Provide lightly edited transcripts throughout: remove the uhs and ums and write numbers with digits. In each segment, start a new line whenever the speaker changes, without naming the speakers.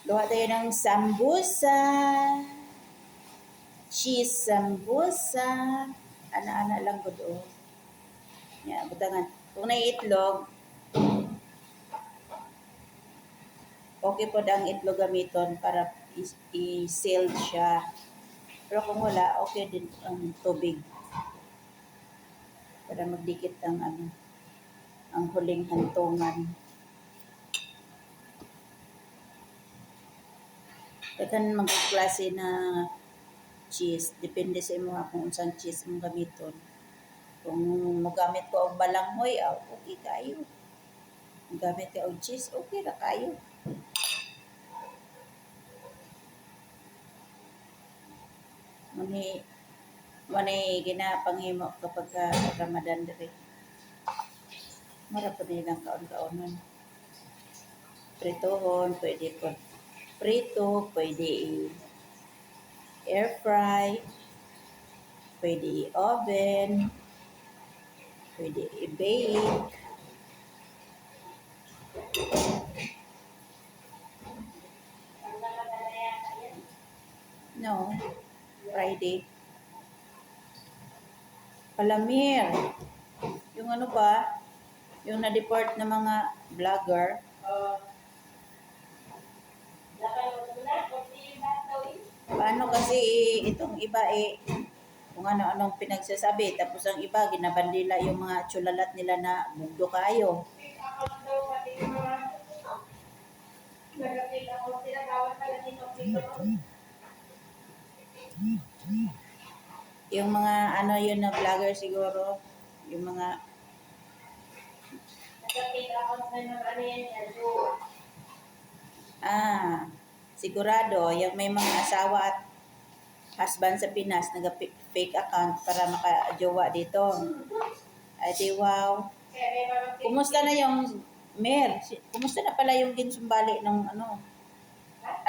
Gawa tayo ng sambusa. Cheese sambusa. Ana-ana lang ko doon. Yan, butangan. Kung naiitlog, okay po ang itlog gamiton para i-sealed siya. Pero kung wala, okay din ang tubig. Para magdikit ang huling hantungan. Dagan magklase na cheese. Depende sa imo kung unsang cheese mo gamiton. Kung magamit ko og balanghoy, okay kayo. Kung gamit ka og cheese, okay ra kayo. Mani ginapanghimo kapag Ramadan diri. Mara pa nilang kaon-kaonon. Pritohon, pwede po. Prito, pwede air fry, pwede oven, pwede i-bake. No, Friday. Palamir. Yung ano ba? Yung na-deport na mga vlogger. Paano kasi itong iba kung ano-anong pinagsasabi. Tapos ang iba, ginabandila yung mga tsulalat nila na mundo kayo. Yung mga ano yun na vlogger siguro. Yung mga sigurado, yung may mga asawa at husband sa Pinas, nag-fake account para maka-jowa dito. Ay, di wow. Kumusta na yung Mer? Kumusta na pala yung ginsumbali ng ano?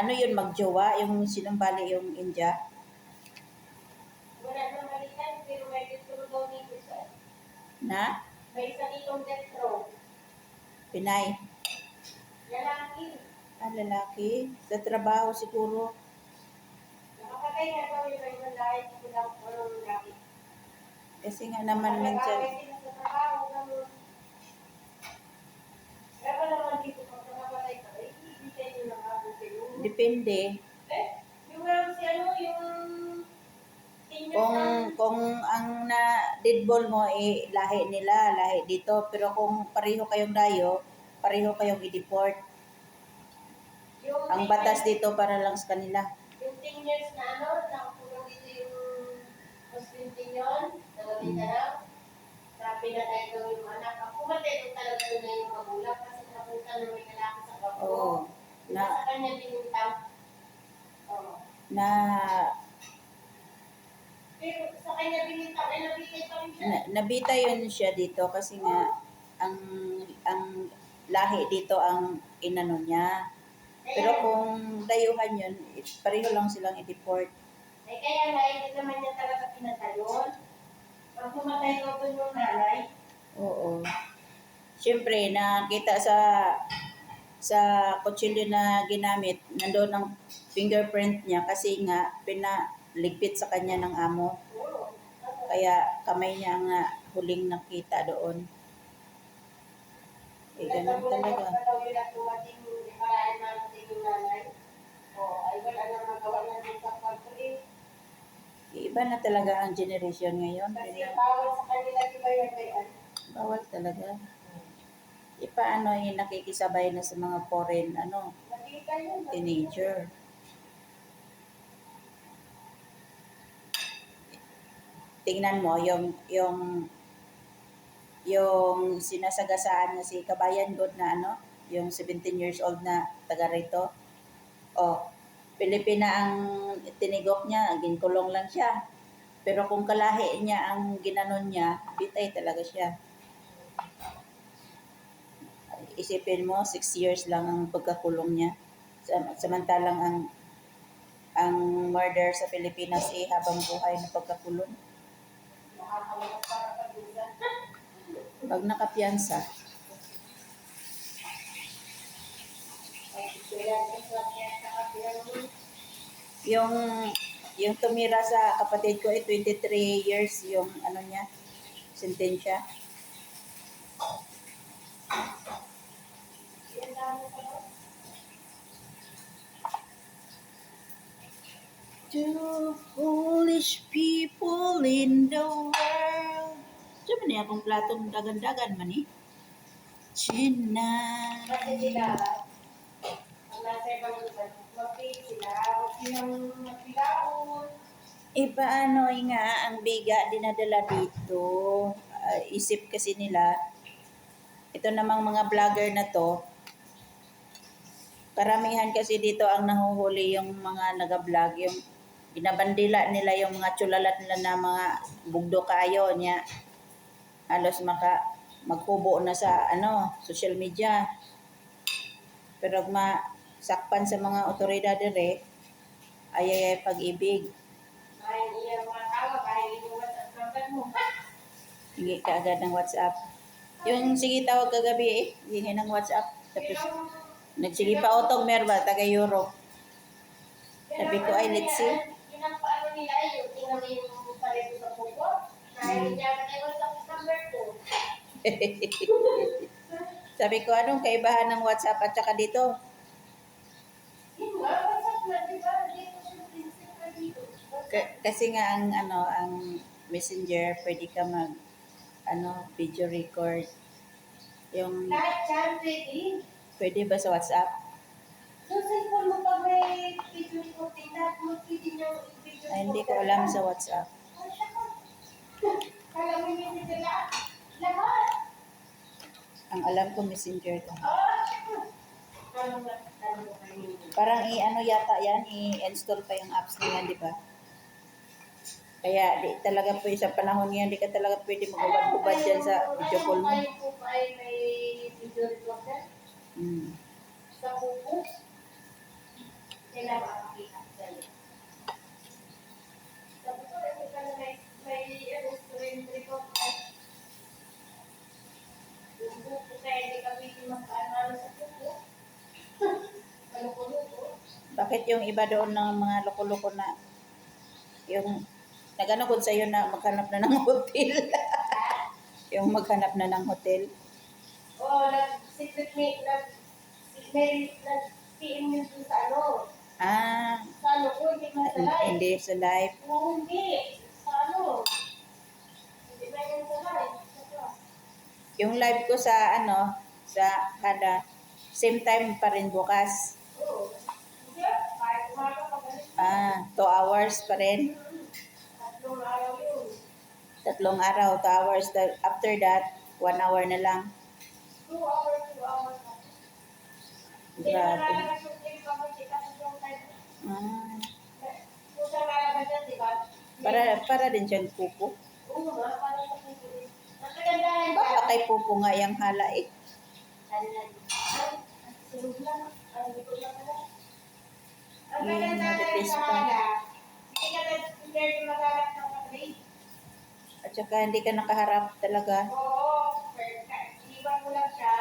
Ano yun, magjowa? Yung sinumbali yung India?
Wala nang balikan, pero may gusto daw dito sa...
Na?
May isa ditong death row.
Pinay?
Lalaki.
Lalaki? Sa trabaho siguro?
Nakapatay nga daw yung ibang lahat ko lang walang lalaki.
Kasi nga naman minsan...
Sa trabaho, gano'n. Kaya pa naman dito, pag nakapatay ka, ibigay nyo lang ako kayo.
Depende.
Yung si ano, yung...
Kung ang na dead ball mo lahi nila, lahi dito, pero kung pareho kayong dayo, pareho kayong i-deport. Ang batas dito para lang sa kanila.
Yung 10 years na ano, nakakulong dito yung Muslim din yun, nagawin ka lang. Sabi na tayo yung anak. Ako matay nung talaga na yung magulang kasi napunta na may lalaki sa babo.
Oo.
Sa kanya binintang. Oo.
Na
Pero sa kanya binintang, ay nabitay pa rin siya.
Nabita yun siya dito kasi nga ang lahi dito ang inano niya. Pero kung dayuhan yun, pareho lang silang i-deport.
Ay kaya nga, hindi naman niya talaga pinatayon. Pag pumatay ko doon yung nanay.
Oo. Siyempre, nakita sa kutsilyo na ginamit, nandoon ang fingerprint niya kasi nga pinaligpit sa kanya ng amo. Kaya kamay niya nga huling nakita doon. Ganun talaga. Iba na talaga ang generation ngayon.
Kasi bawal sa kanila iba-ibayan.
Bawal talaga. Paano nakikisabay na sa mga foreign teenager. Tingnan mo yung sinasagasaan na si Kabayan God na yung 17 years old na taga rito. Pilipina ang tinigok niya, ginkulong lang siya. Pero kung kalahi niya ang ginanon niya, bitay talaga siya. Isipin mo, 6 years lang ang pagkakulong niya. Samantalang ang murder sa Pilipinas habang buhay na pagkakulong. Pag nakapiyansa.
Kailan extra kaya sa kapila mo?
Yung yung tumira sa kapatid ko 23 years yung ano niya, sentensya.
Yan dami pa ba?
Two foolish people in the world. Diyan man akong platong dagan-dagan man eh. China.
Kasi sila, ang nasa ibang lugar, mag-pay sila, huwag silang magpilaon.
Paano nga ang biga dinadala dito? Isip kasi nila, ito namang mga vlogger na to, karamihan kasi dito ang nahuhuli yung mga nag-vlog, yung binabandila nila yung mga tsulalat nila na mga bugdo kayo niya. Halos magkubo na sa social media. Pero masakpan sa mga otoridad dire, ayay pag-ibig.
Kahit iyang mga tawa, kahit inuwas at number mo.
Hingi ka agad ng WhatsApp. Yung sige tawag kagabi hingi ng WhatsApp. Tapos nagsige pa otong merba, taga Europe. Sabi ko, ay, let's see.
Yun ang paano nila, yung tingnan mo yung pareto sa pupo. Dahil niya nag-iwas sa number ko.
Sabi ko, anong kaibahan ng WhatsApp at saka dito?
Yun nga, WhatsApp na, di ba? Dito siya principal dito.
Kasi nga ang Messenger, pwede ka video record. Yung
Lahat dyan,
pwede ba sa WhatsApp?
So, cellphone mo pag may video recording, lahat mo pwede niyang video
Ay, hindi ko alam sa WhatsApp.
Kala mo yung video lahat. Lahat.
Ang alam ko Messenger to.
Ano mo kayo?
Parang yata yan, i-install pa yung apps na yan, di ba? Kaya di talaga po sa panahon ngayon, di ka talaga pwede magubad-ubad dyan sa video call mo.
Kayo po ba ay may video recorder?
Mm.
Sa pupo? Kailan makakita sa'yo? Sabi ko, ito ka na may screen recorder. Yung pupo kaya hindi ka pwede magpaano sa pupo. Maluko-luko.
Bakit yung iba doon ng mga loko-loko na yung nagano ko sa'yo na maghanap na ng hotel. Yung maghanap na ng hotel.
Oh, nag-secret me, nag-PM yun dun sa ano.
Ah,
Sa ano ko, hindi man sa live.
hindi sa live.
Oo, hindi. Sa ano. Hindi ba yan sa live?
Yung live ko sa sa kada same time pa rin bukas.
Oo. Hindi, kahit umaga pa ganun.
2 hours pa rin.
Tatlong araw yun.
3 araw, 2 hours. After that, 1 hour na lang.
2 hours, 2 hours. Hindi na
Grabe.
lalabas yung game pa mo, di kasi yung time.
Ah,
Kung saan lalabas yan, di ba?
para din siyang pupo.
Oo nga, para sa pintuin. Ang kagandahan
Baka
dyan,
kay pupo nga yung hala eh.
Sulog lang. Ang likod lang pala. Ang
Yung
kagandahan
marites
sa
pa.
halaga, hindi ka nag-compare yung magalak ng katrade.
At saka hindi ka nakaharap talaga.
Oo, iwan mo lang siya.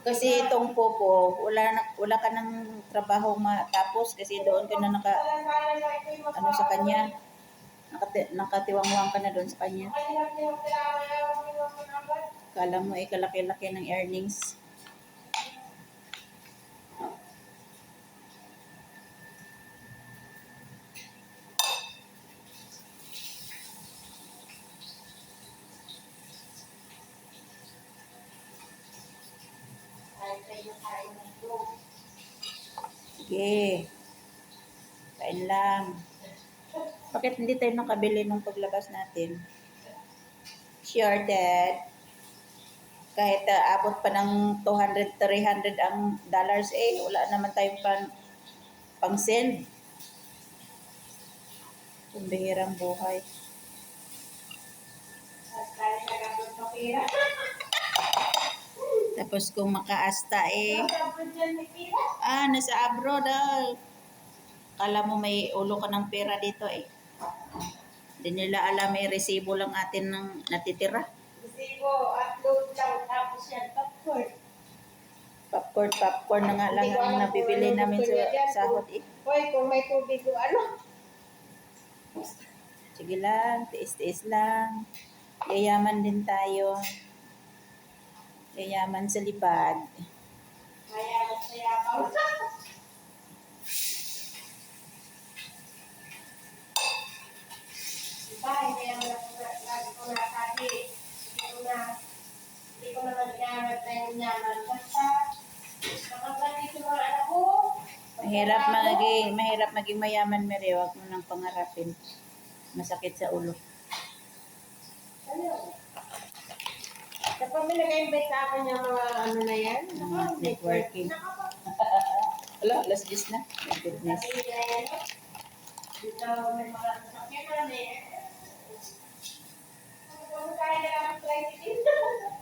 Kasi itong popo, wala ka ng trabaho matapos kasi doon ka na sa kanya. Nakatiwangwang ka na doon sa kanya. Kala mo kalaki-laki ng earnings. Sige. Kain lang. Bakit hindi tayo nakabili nung paglabas natin? Shorted. Kahit abot pa ng 200, 300 ang dollars wala naman tayong pang-send. Ang bihirang buhay. Tapos kung makaasta nasa abroad Kala mo may ulo ka ng pera dito Hindi nila alam may resibo lang atin ng natitira.
Resibo, upload lang, tapos yan, popcorn.
Popcorn na nga lang
Hindi ko
ang
alam kung
nabibili
ano
namin
gusto niya dyan.
sa sahod eh.
Hoy, kung may tubig o ano.
Sige lang, tiis-tiis lang. Yayaman din tayo. Yayaman sa lipad.
Kaya masayabaw. Diba, hindi naman ako lagi ko nasabi. Hindi ko naman inaarap na yung yaman. Basta, nakagandit yung mga anak ko.
Mahirap maging mayaman, Mary. Huwag mo nang pangarapin. Masakit sa ulo.
Ano? Kapag may nag-invite sa akin yung mga ano na yan,
Networking. Wala, alas 10 na. My goodness.
Sabi nila yan, dito may mga sasakyan na eh. Kung kaya na lang ang tricycle.